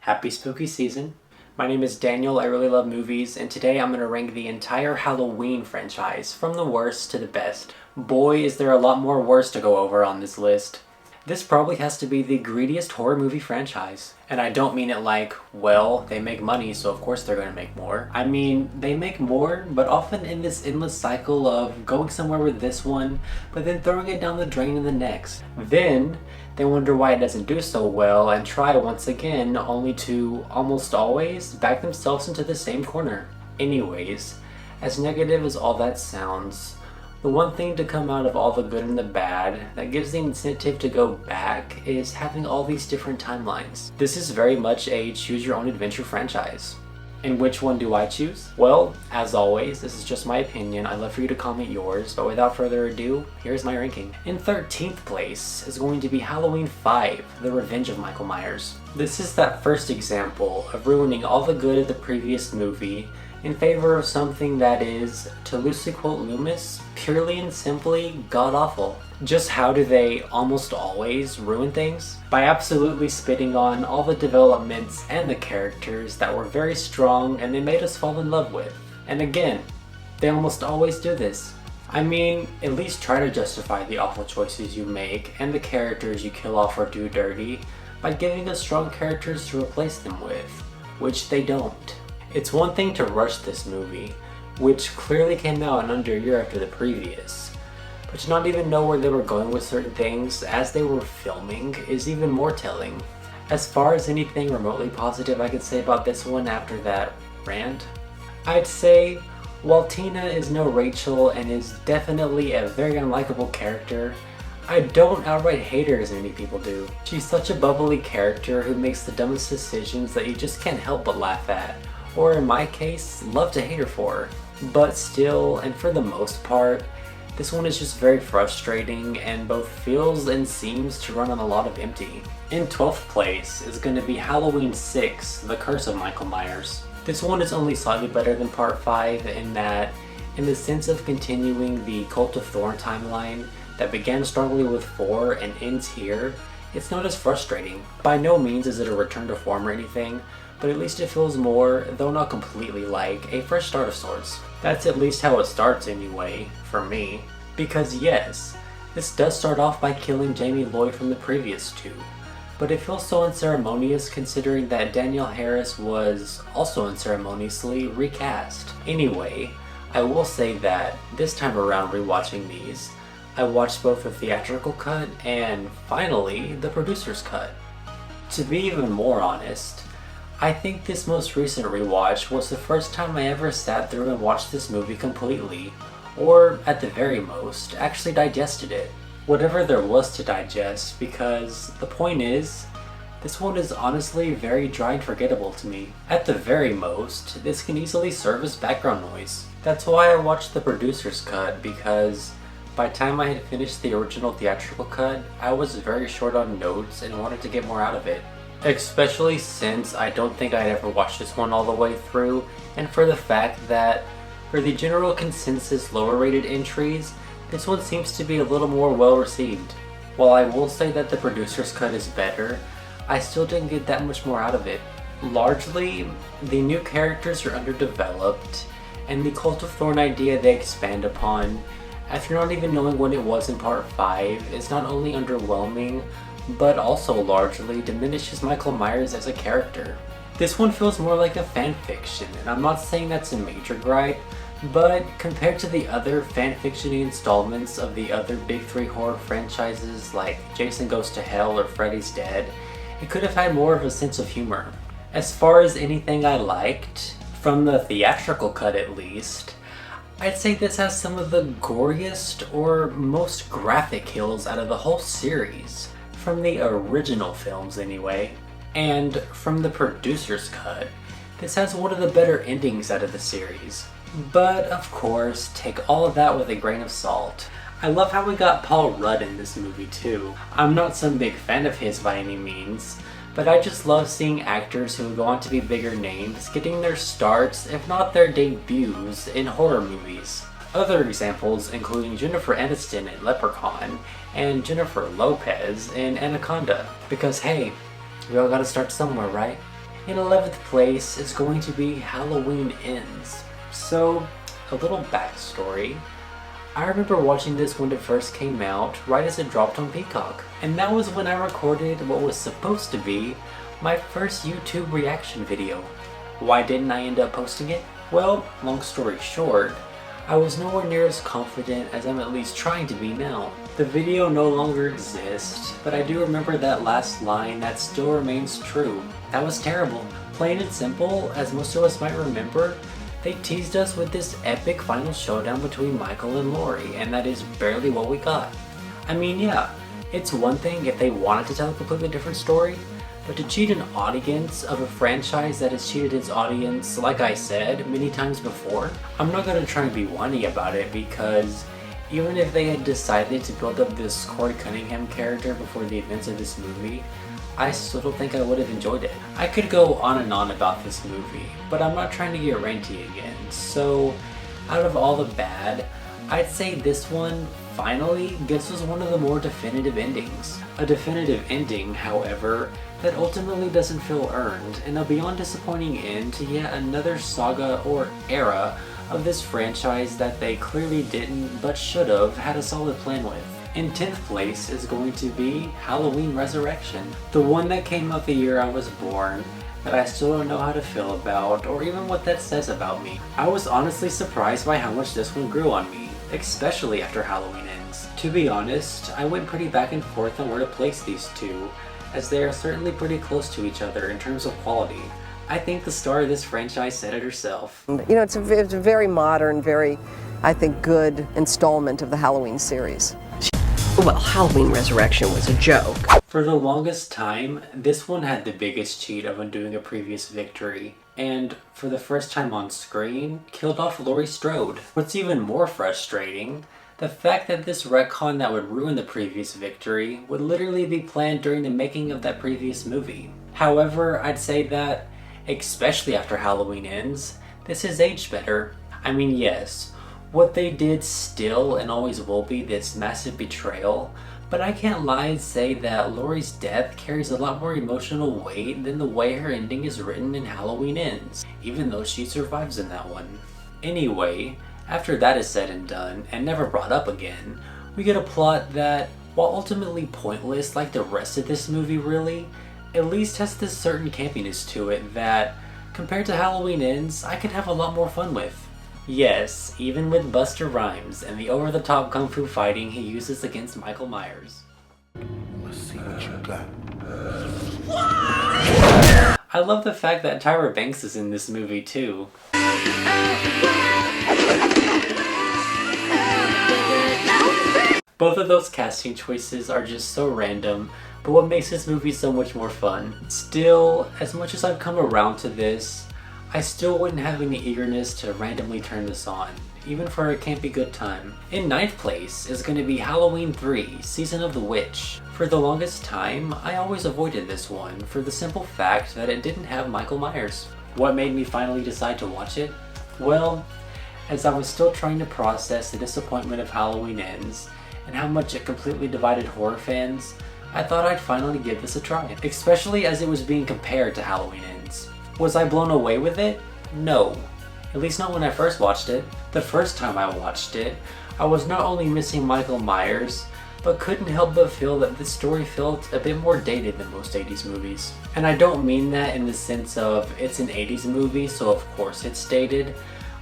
Happy spooky season. My name is Daniel, I really love movies, and today I'm going to rank the entire Halloween franchise from the worst to the best. Boy, is there a lot more worst to go over on this list. This probably has to be the greediest horror movie franchise. And I don't mean it like, well, they make money, so of course they're going to make more. I mean, they make more, but often in this endless cycle of going somewhere with this one, but then throwing it down the drain in the next. Then, they wonder why it doesn't do so well and try once again, only to, almost always, back themselves into the same corner. Anyways, as negative as all that sounds, the one thing to come out of all the good and the bad that gives the incentive to go back is having all these different timelines. This is very much a choose your own adventure franchise. And which one do I choose? Well, as always, this is just my opinion. I'd love for you to comment yours, but without further ado, here's my ranking. In 13th place is going to be Halloween 5, The Revenge of Michael Myers. This is that first example of ruining all the good of the previous movie in favor of something that is, to loosely quote Loomis, purely and simply god-awful. Just how do they almost always ruin things? By absolutely spitting on all the developments and the characters that were very strong and they made us fall in love with. And again, they almost always do this. I mean, at least try to justify the awful choices you make and the characters you kill off or do dirty by giving us strong characters to replace them with, which they don't. It's one thing to rush this movie, which clearly came out in under a year after the previous, but to not even know where they were going with certain things as they were filming is even more telling. As far as anything remotely positive I could say about this one after that rant, I'd say while Tina is no Rachel and is definitely a very unlikable character, I don't outright hate her as many people do. She's such a bubbly character who makes the dumbest decisions that you just can't help but laugh at. Or in my case, love to hate her for. But still, and for the most part, this one is just very frustrating and both feels and seems to run on a lot of empty. In 12th place is going to be Halloween 6, The Curse of Michael Myers. This one is only slightly better than Part 5 in that, in the sense of continuing the Cult of Thorn timeline that began strongly with 4 and ends here, it's not as frustrating. By no means is it a return to form or anything, but at least it feels more, though not completely like, a fresh start of sorts. That's at least how it starts anyway, for me. Because yes, this does start off by killing Jamie Lloyd from the previous two, but it feels so unceremonious considering that Danielle Harris was also unceremoniously recast. Anyway, I will say that this time around rewatching these, I watched both the theatrical cut and, finally, the producer's cut. To be even more honest, I think this most recent rewatch was the first time I ever sat through and watched this movie completely, or at the very most, actually digested it. Whatever there was to digest, because the point is, this one is honestly very dry and forgettable to me. At the very most, this can easily serve as background noise. That's why I watched the producer's cut, because by the time I had finished the original theatrical cut, I was very short on notes and wanted to get more out of it. Especially since I don't think I'd ever watched this one all the way through, and for the fact that, for the general consensus lower rated entries, this one seems to be a little more well received. While I will say that the producer's cut is better, I still didn't get that much more out of it. Largely, the new characters are underdeveloped, and the Cult of Thorn idea they expand upon, after not even knowing what it was in Part 5, is not only underwhelming, but also largely diminishes Michael Myers as a character. This one feels more like a fanfiction, and I'm not saying that's a major gripe, but compared to the other fanfiction-y installments of the other big 3 horror franchises like Jason Goes to Hell or Freddy's Dead, it could have had more of a sense of humor. As far as anything I liked, from the theatrical cut at least, I'd say this has some of the goriest or most graphic kills out of the whole series. From the original films anyway, and from the producer's cut, this has one of the better endings out of the series. But of course, take all of that with a grain of salt. I love how we got Paul Rudd in this movie too. I'm not some big fan of his by any means, but I just love seeing actors who go on to be bigger names getting their starts, if not their debuts, in horror movies. Other examples including Jennifer Aniston in Leprechaun and Jennifer Lopez in Anaconda. Because hey, we all gotta start somewhere, right? In 11th place is going to be Halloween Ends. So, a little backstory. I remember watching this when it first came out, right as it dropped on Peacock. And that was when I recorded what was supposed to be my first YouTube reaction video. Why didn't I end up posting it? Well, long story short, I was nowhere near as confident as I'm at least trying to be now. The video no longer exists, but I do remember that last line that still remains true. That was terrible. Plain and simple, as most of us might remember, they teased us with this epic final showdown between Michael and Laurie, and that is barely what we got. I mean, yeah, it's one thing if they wanted to tell a completely different story, but to cheat an audience of a franchise that has cheated its audience, like I said, many times before, I'm not going to try and be whiny about it, because even if they had decided to build up this Corey Cunningham character before the events of this movie, I still don't think I would have enjoyed it. I could go on and on about this movie, but I'm not trying to get ranty again, so out of all the bad, I'd say this one finally gives us one of the more definitive endings. A definitive ending, however, that ultimately doesn't feel earned, and a beyond disappointing end to yet another saga or era of this franchise that they clearly didn't but should have had a solid plan with. In 10th place is going to be Halloween Resurrection, the one that came out the year I was born, that I still don't know how to feel about, or even what that says about me. I was honestly surprised by how much this one grew on me, especially after Halloween Ends. To be honest, I went pretty back and forth on where to place these two, as they are certainly pretty close to each other in terms of quality. I think the star of this franchise said it herself. You know, it's a very modern, very, I think, good installment of the Halloween series. Well, Halloween Resurrection was a joke. For the longest time, this one had the biggest cheat of undoing a previous victory, and for the first time on screen, killed off Laurie Strode. What's even more frustrating, the fact that this retcon that would ruin the previous victory would literally be planned during the making of that previous movie. However, I'd say that, especially after Halloween Ends, this has aged better. I mean, yes, what they did still and always will be this massive betrayal, but I can't lie and say that Laurie's death carries a lot more emotional weight than the way her ending is written in Halloween Ends, even though she survives in that one. Anyway, after that is said and done, and never brought up again, we get a plot that, while ultimately pointless like the rest of this movie really, at least has this certain campiness to it that, compared to Halloween Ends, I can have a lot more fun with. Yes, even with Busta Rhymes and the over-the-top kung fu fighting he uses against Michael Myers. Let's see what you got. I love the fact that Tyra Banks is in this movie too. Both of those casting choices are just so random, but what makes this movie so much more fun. Still, as much as I've come around to this, I still wouldn't have any eagerness to randomly turn this on, even for a campy good time. In 9th place is going to be Halloween 3, Season of the Witch. For the longest time, I always avoided this one for the simple fact that it didn't have Michael Myers. What made me finally decide to watch it? Well, as I was still trying to process the disappointment of Halloween Ends, and how much it completely divided horror fans, I thought I'd finally give this a try, especially as it was being compared to Halloween Ends. Was I blown away with it? No. At least not when I first watched it. The first time I watched it, I was not only missing Michael Myers, but couldn't help but feel that this story felt a bit more dated than most 80s movies. And I don't mean that in the sense of it's an 80s movie, so of course it's dated.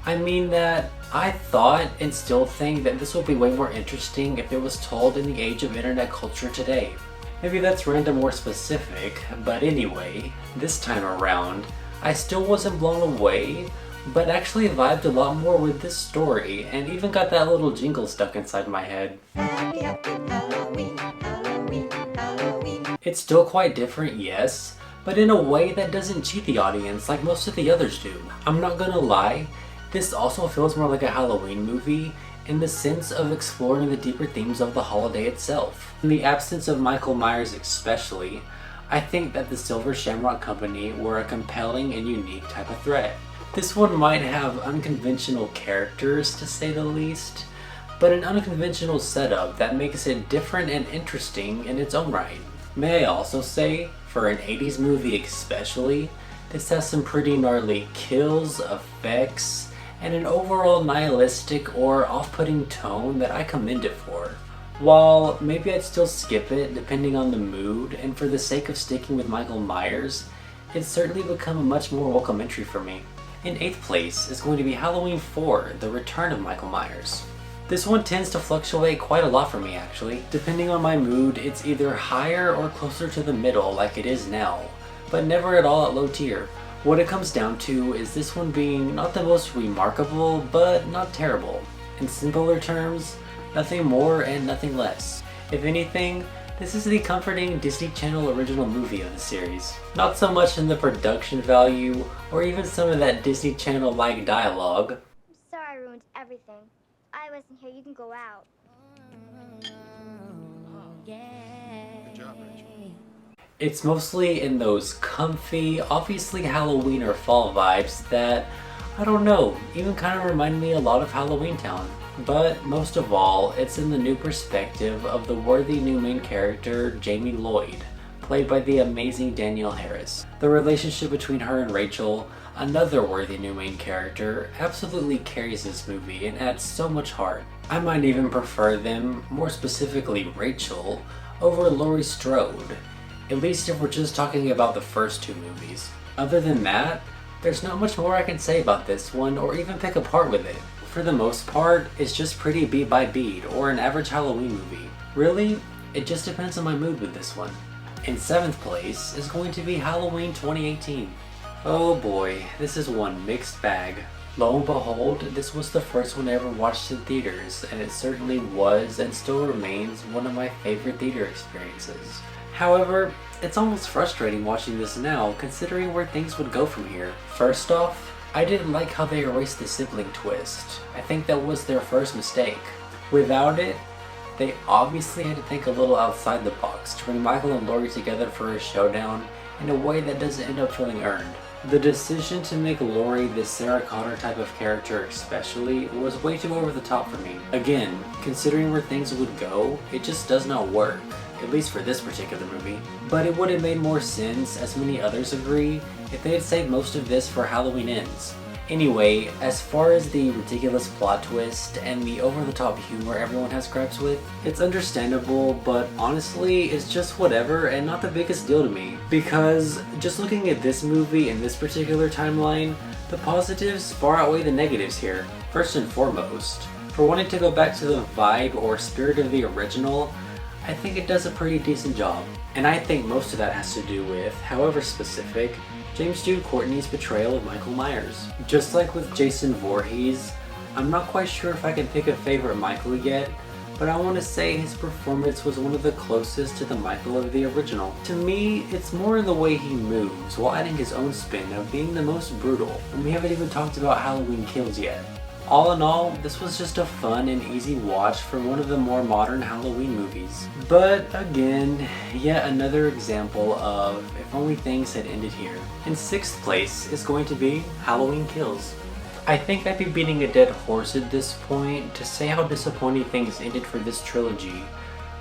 I mean that I thought and still think that this would be way more interesting if it was told in the age of internet culture today. Maybe that's random or specific, but anyway, this time around, I still wasn't blown away, but actually vibed a lot more with this story, and even got that little jingle stuck inside my head. Happy, happy Halloween, Halloween, Halloween. It's still quite different, yes, but in a way that doesn't cheat the audience like most of the others do. I'm not gonna lie, this also feels more like a Halloween movie in the sense of exploring the deeper themes of the holiday itself. In the absence of Michael Myers especially, I think that the Silver Shamrock Company were a compelling and unique type of threat. This one might have unconventional characters, to say the least, but an unconventional setup that makes it different and interesting in its own right. May I also say, for an 80s movie especially, This has some pretty gnarly kills, effects, and an overall nihilistic or off-putting tone that I commend it for. While maybe I'd still skip it depending on the mood, and for the sake of sticking with Michael Myers, it's certainly become a much more welcome entry for me. In 8th place is going to be Halloween 4, The Return of Michael Myers. This one tends to fluctuate quite a lot for me actually. Depending on my mood, it's either higher or closer to the middle like it is now, but never at all at low tier. What it comes down to is this one being not the most remarkable, but not terrible. In simpler terms, nothing more and nothing less. If anything, this is the comforting Disney Channel original movie of the series. Not so much in the production value, or even some of that Disney Channel-like dialogue. I'm sorry I ruined everything. I wasn't here. You can go out. It's mostly in those comfy, obviously Halloween or fall vibes that, I don't know, even kind of remind me a lot of Halloween Town. But most of all, it's in the new perspective of the worthy new main character, Jamie Lloyd, played by the amazing Danielle Harris. The relationship between her and Rachel, another worthy new main character, absolutely carries this movie and adds so much heart. I might even prefer them, more specifically Rachel, over Laurie Strode, at least if we're just talking about the first two movies. Other than that, there's not much more I can say about this one or even pick apart with it. For the most part, it's just pretty beat by beat, or an average Halloween movie. Really, it just depends on my mood with this one. In 7th place is going to be Halloween 2018. Oh boy, this is one mixed bag. Lo and behold, this was the first one I ever watched in theaters, and it certainly was and still remains one of my favorite theater experiences. However, it's almost frustrating watching this now, considering where things would go from here. First off, I didn't like how they erased the sibling twist. I think that was their first mistake. Without it, they obviously had to think a little outside the box to bring Michael and Laurie together for a showdown in a way that doesn't end up feeling earned. The decision to make Laurie this Sarah Connor type of character especially was way too over the top for me. Again, considering where things would go, it just does not work, at least for this particular movie. But it would have made more sense, as many others agree, if they had saved most of this for Halloween Ends. Anyway, as far as the ridiculous plot twist and the over-the-top humor everyone has gripes with, it's understandable, but honestly, it's just whatever and not the biggest deal to me. Because just looking at this movie in this particular timeline, the positives far outweigh the negatives here. First and foremost, for wanting to go back to the vibe or spirit of the original, I think it does a pretty decent job. And I think most of that has to do with, however specific, James Jude Courtney's portrayal of Michael Myers. Just like with Jason Voorhees, I'm not quite sure if I can pick a favorite Michael yet, but I want to say his performance was one of the closest to the Michael of the original. To me, it's more in the way he moves, while adding his own spin of being the most brutal, and we haven't even talked about Halloween Kills yet. All in all, this was just a fun and easy watch for one of the more modern Halloween movies. But again, yet another example of if only things had ended here. In 6th place is going to be Halloween Kills. I think I'd be beating a dead horse at this point to say how disappointing things ended for this trilogy,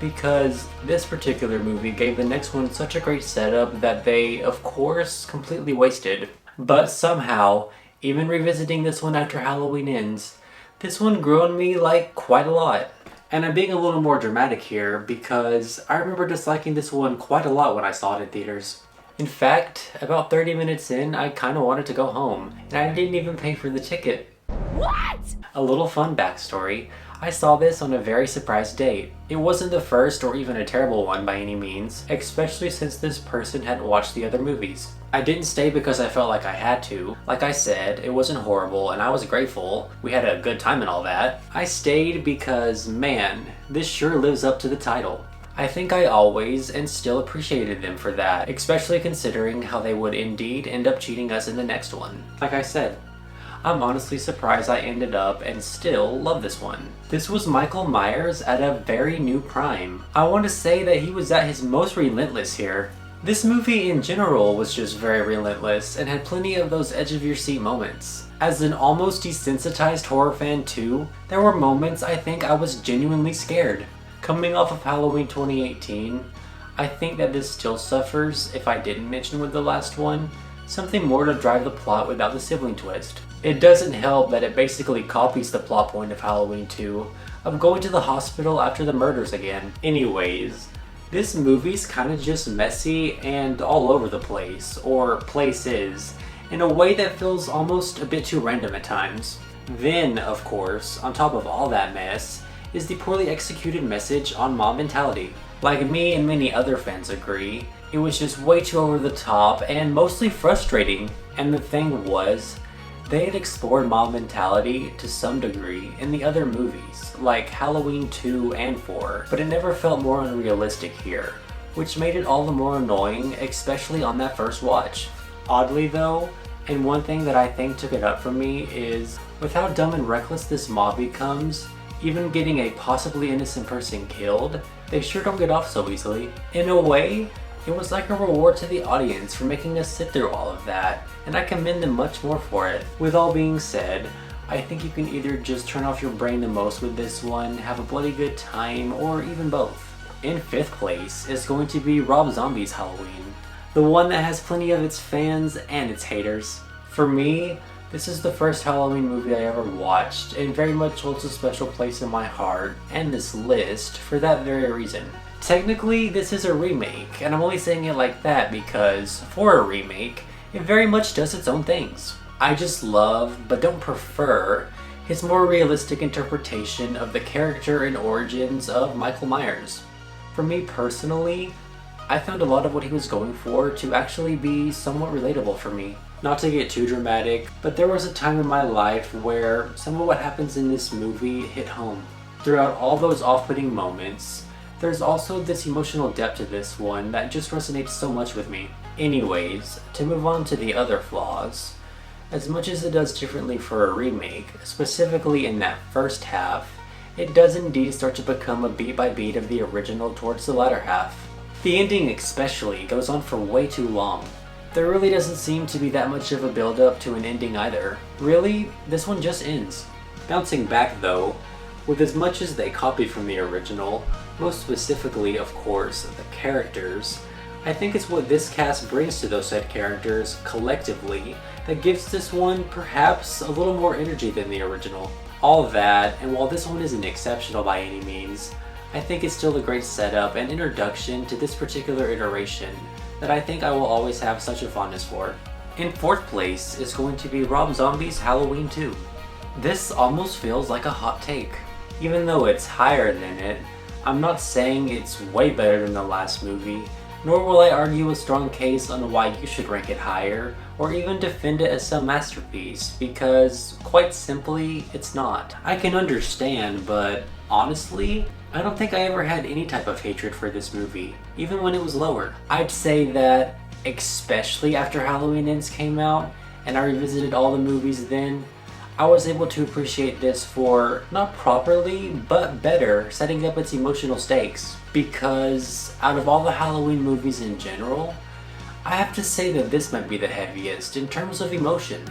because this particular movie gave the next one such a great setup that they, of course, completely wasted. But somehow, even revisiting this one after Halloween Ends, this one grew on me like quite a lot. And I'm being a little more dramatic here because I remember disliking this one quite a lot when I saw it in theaters. In fact, about 30 minutes in, I kinda wanted to go home, and I didn't even pay for the ticket. What? A little fun backstory. I saw this on a very surprise date. It wasn't the first or even a terrible one by any means, especially since this person hadn't watched the other movies. I didn't stay because I felt like I had to. Like I said, it wasn't horrible and I was grateful. We had a good time and all that. I stayed because, man, this sure lives up to the title. I think I always and still appreciated them for that, especially considering how they would indeed end up cheating us in the next one. Like I said, I'm honestly surprised I ended up and still love this one. This was Michael Myers at a very new prime. I want to say that he was at his most relentless here. This movie in general was just very relentless and had plenty of those edge of your seat moments. As an almost desensitized horror fan too, there were moments I think I was genuinely scared. Coming off of Halloween 2018, I think that this still suffers, if I didn't mention with the last one, something more to drive the plot without the sibling twist. It doesn't help that it basically copies the plot point of Halloween 2 of going to the hospital after the murders again. Anyways, this movie's kinda just messy and all over the place, or places, in a way that feels almost a bit too random at times. Then, of course, on top of all that mess, is the poorly executed message on mob mentality. Like me and many other fans agree, it was just way too over the top and mostly frustrating. And the thing was, they had explored mob mentality to some degree in the other movies, like Halloween 2 and 4, but it never felt more unrealistic here, which made it all the more annoying, especially on that first watch. Oddly though, and one thing that I think took it up for me is, with how dumb and reckless this mob becomes, even getting a possibly innocent person killed, they sure don't get off so easily. In a way, it was like a reward to the audience for making us sit through all of that, and I commend them much more for it. With all being said, I think you can either just turn off your brain the most with this one, have a bloody good time, or even both. In 5th place is going to be Rob Zombie's Halloween, the one that has plenty of its fans and its haters. For me, this is the first Halloween movie I ever watched, and very much holds a special place in my heart and this list for that very reason. Technically, this is a remake, and I'm only saying it like that because, for a remake, it very much does its own things. I just love, but don't prefer, his more realistic interpretation of the character and origins of Michael Myers. For me personally, I found a lot of what he was going for to actually be somewhat relatable for me. Not to get too dramatic, but there was a time in my life where some of what happens in this movie hit home. Throughout all those off-putting moments, there's also this emotional depth to this one that just resonates so much with me. Anyways, to move on to the other flaws, as much as it does differently for a remake, specifically in that first half, it does indeed start to become a beat by beat of the original towards the latter half. The ending especially goes on for way too long. There really doesn't seem to be that much of a build up to an ending either. Really, this one just ends. Bouncing back though, with as much as they copied from the original, most specifically of course the characters, I think it's what this cast brings to those said characters collectively that gives this one perhaps a little more energy than the original. All that, and while this one isn't exceptional by any means, I think it's still a great setup and introduction to this particular iteration that I think I will always have such a fondness for. In 4th place is going to be Rob Zombie's Halloween 2. This almost feels like a hot take. Even though it's higher than it, I'm not saying it's way better than the last movie, nor will I argue a strong case on why you should rank it higher, or even defend it as some masterpiece, because quite simply, it's not. I can understand, but honestly, I don't think I ever had any type of hatred for this movie, even when it was lower. I'd say that, especially after Halloween Ends came out, and I revisited all the movies then, I was able to appreciate this for, not properly, but better, setting up its emotional stakes. Because out of all the Halloween movies in general, I have to say that this might be the heaviest in terms of emotion.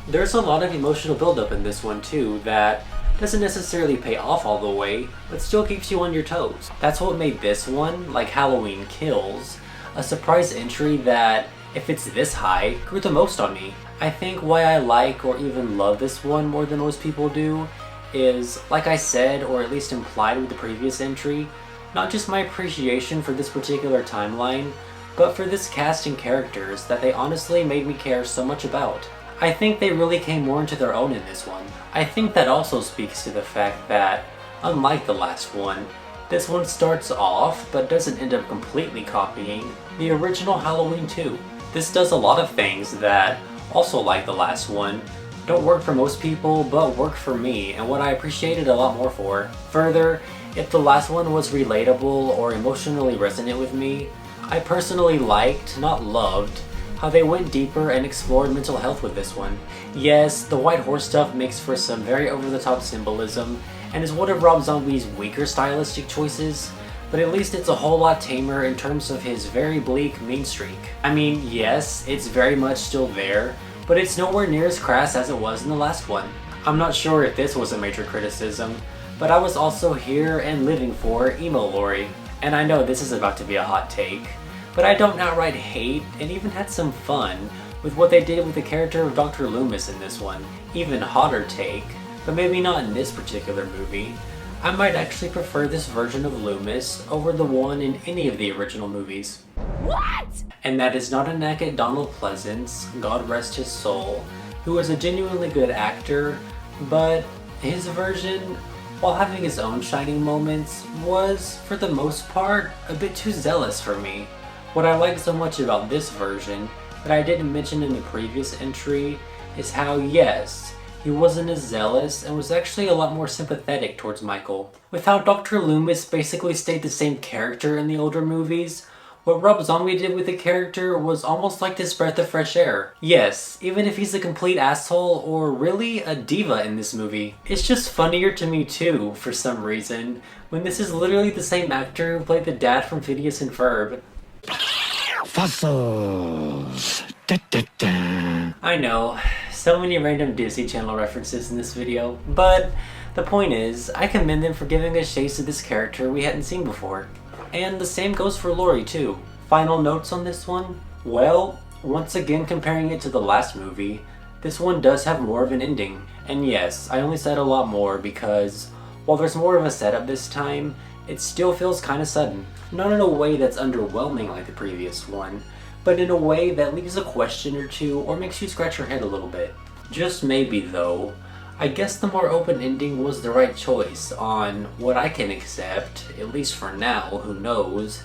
There's a lot of emotional buildup in this one too that doesn't necessarily pay off all the way, but still keeps you on your toes. That's what made this one, like Halloween Kills, a surprise entry that, if it's this high, grew the most on me. I think why I like or even love this one more than most people do is, like I said, or at least implied with the previous entry, not just my appreciation for this particular timeline, but for this cast and characters that they honestly made me care so much about. I think they really came more into their own in this one. I think that also speaks to the fact that, unlike the last one, this one starts off but doesn't end up completely copying the original Halloween 2. This does a lot of things that, also like the last one, don't work for most people but work for me and what I appreciated a lot more for. Further, if the last one was relatable or emotionally resonant with me, I personally liked, not loved, how they went deeper and explored mental health with this one. Yes, the white horse stuff makes for some very over-the-top symbolism and is one of Rob Zombie's weaker stylistic choices, but at least it's a whole lot tamer in terms of his very bleak mean streak. I mean, yes, it's very much still there, but it's nowhere near as crass as it was in the last one. I'm not sure if this was a major criticism, but I was also here and living for emo Laurie. And I know this is about to be a hot take, but I don't outright hate and even had some fun with what they did with the character of Dr. Loomis in this one. Even hotter take, but maybe not in this particular movie. I might actually prefer this version of Loomis over the one in any of the original movies. What? And that is not a knack at Donald Pleasance, God rest his soul, who was a genuinely good actor, but his version, while having his own shining moments, was, for the most part, a bit too zealous for me. What I like so much about this version, that I didn't mention in the previous entry, is how, yes, he wasn't as zealous and was actually a lot more sympathetic towards Michael. With how Dr. Loomis basically stayed the same character in the older movies, what Rob Zombie did with the character was almost like this breath of fresh air. Yes, even if he's a complete asshole or really a diva in this movie. It's just funnier to me too, for some reason, when this is literally the same actor who played the dad from Phineas and Ferb. Fossils. Da, da, da. I know, so many random Disney Channel references in this video, but the point is, I commend them for giving us shades of this character we hadn't seen before. And the same goes for Laurie too. Final notes on this one? Well, once again comparing it to the last movie, this one does have more of an ending. And yes, I only said a lot more because, while there's more of a setup this time, it still feels kinda sudden. Not in a way that's underwhelming like the previous one, but in a way that leaves a question or two or makes you scratch your head a little bit. Just maybe though, I guess the more open ending was the right choice on what I can accept, at least for now, who knows,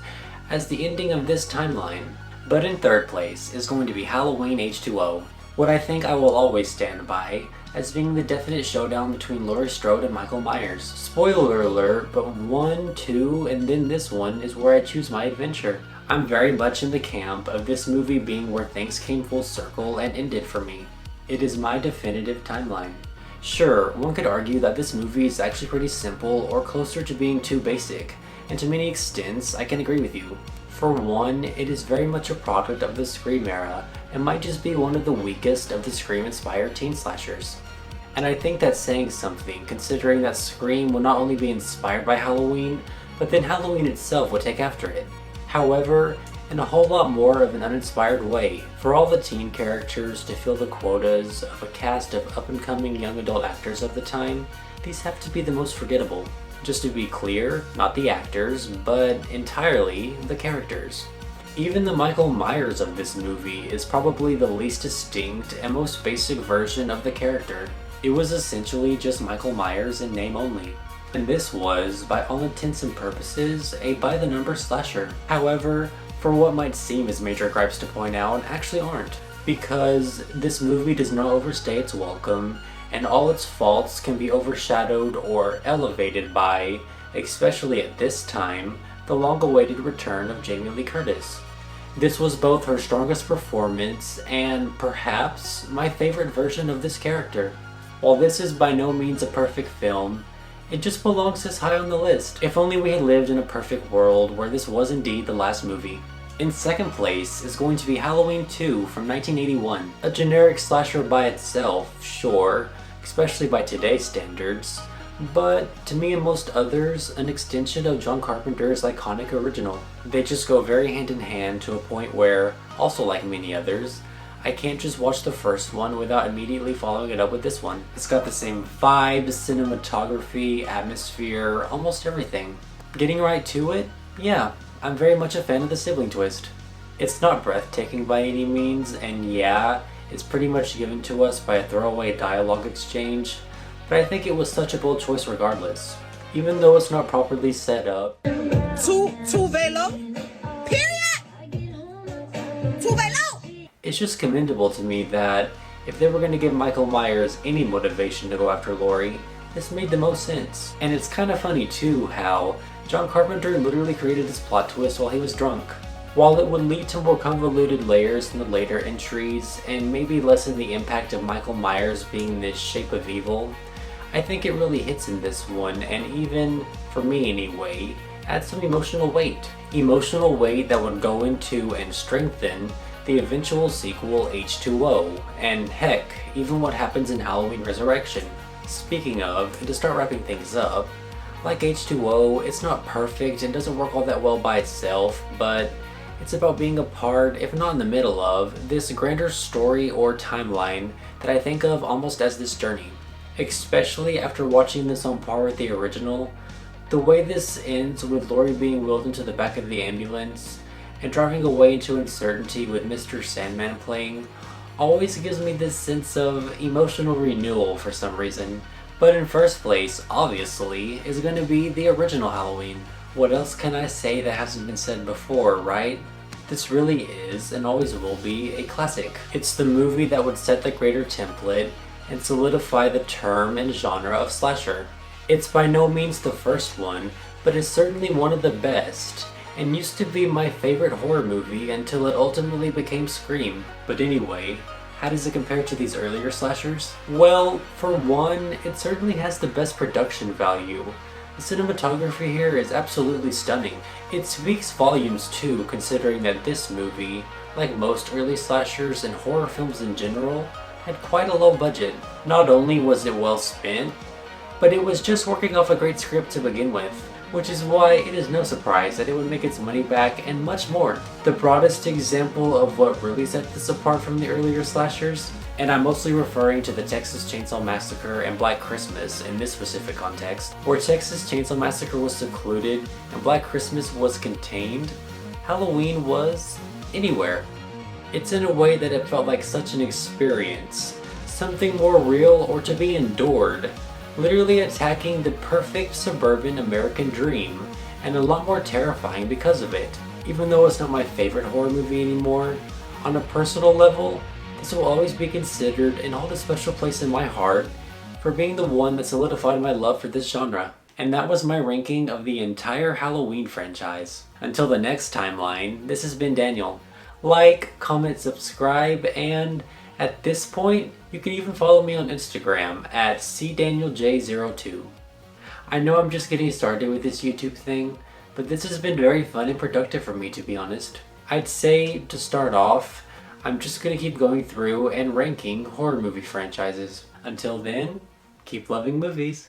as the ending of this timeline. But in third place is going to be Halloween H2O, what I think I will always stand by as being the definite showdown between Laurie Strode and Michael Myers. Spoiler alert, but 1, 2, and then this one is where I choose my adventure. I'm very much in the camp of this movie being where things came full circle and ended for me. It is my definitive timeline. Sure, one could argue that this movie is actually pretty simple or closer to being too basic, and to many extents I can agree with you. For one, it is very much a product of the Scream era, and might just be one of the weakest of the Scream-inspired teen slashers. And I think that's saying something, considering that Scream would not only be inspired by Halloween, but then Halloween itself would take after it. However, in a whole lot more of an uninspired way, for all the teen characters to fill the quotas of a cast of up-and-coming young adult actors of the time, these have to be the most forgettable. Just to be clear, not the actors, but entirely the characters. Even the Michael Myers of this movie is probably the least distinct and most basic version of the character. It was essentially just Michael Myers in name only. And this was, by all intents and purposes, a by-the-number slasher. However, for what might seem as major gripes to point out, actually aren't. Because this movie does not overstay its welcome, and all its faults can be overshadowed or elevated by, especially at this time, the long-awaited return of Jamie Lee Curtis. This was both her strongest performance and, perhaps, my favorite version of this character. While this is by no means a perfect film, it just belongs this high on the list. If only we had lived in a perfect world where this was indeed the last movie. In second place is going to be Halloween 2 from 1981. A generic slasher by itself, sure, especially by today's standards, but to me and most others, an extension of John Carpenter's iconic original. They just go very hand in hand to a point where, also like many others, I can't just watch the first one without immediately following it up with this one. It's got the same vibes, cinematography, atmosphere, almost everything. Getting right to it, yeah, I'm very much a fan of the sibling twist. It's not breathtaking by any means, and yeah, it's pretty much given to us by a throwaway dialogue exchange, but I think it was such a bold choice regardless. Even though it's not properly set up. Too velo. Period. Too velo. It's just commendable to me that if they were going to give Michael Myers any motivation to go after Laurie, this made the most sense. And it's kind of funny too how John Carpenter literally created this plot twist while he was drunk. While it would lead to more convoluted layers in the later entries and maybe lessen the impact of Michael Myers being this shape of evil, I think it really hits in this one, and even, for me anyway, adds some emotional weight. Emotional weight that would go into and strengthen the eventual sequel H2O, and heck, even what happens in Halloween Resurrection. Speaking of, and to start wrapping things up, like H2O, it's not perfect and doesn't work all that well by itself, but It's about being a part, if not in the middle of, this grander story or timeline that I think of almost as this journey. Especially after watching this on par with the original, the way this ends with Laurie being wheeled into the back of the ambulance and driving away into uncertainty with Mr. Sandman playing always gives me this sense of emotional renewal for some reason. But in first place, obviously, is going to be the original Halloween. What else can I say that hasn't been said before, right? This really is, and always will be, a classic. It's the movie that would set the greater template and solidify the term and genre of slasher. It's by no means the first one, but is certainly one of the best, and used to be my favorite horror movie until it ultimately became Scream. But anyway, how does it compare to these earlier slashers? Well, for one, it certainly has the best production value. The cinematography here is absolutely stunning. It speaks volumes too, considering that this movie, like most early slashers and horror films in general, had quite a low budget. Not only was it well spent, but it was just working off a great script to begin with, which is why it is no surprise that it would make its money back and much more. The broadest example of what really set this apart from the earlier slashers, and I'm mostly referring to the Texas Chainsaw Massacre and Black Christmas in this specific context, where Texas Chainsaw Massacre was secluded and Black Christmas was contained, Halloween was anywhere. It's in a way that it felt like such an experience, something more real or to be endured, literally attacking the perfect suburban American dream, and a lot more terrifying because of it. Even though it's not my favorite horror movie anymore, on a personal level, this will always be considered and hold a special place in my heart for being the one that solidified my love for this genre. And that was my ranking of the entire Halloween franchise. Until the next timeline, this has been Daniel. Like, comment, subscribe, and at this point, you can even follow me on Instagram at cdanielj02. I know I'm just getting started with this YouTube thing, but this has been very fun and productive for me, to be honest. I'd say, to start off, I'm just gonna keep going through and ranking horror movie franchises. Until then, keep loving movies.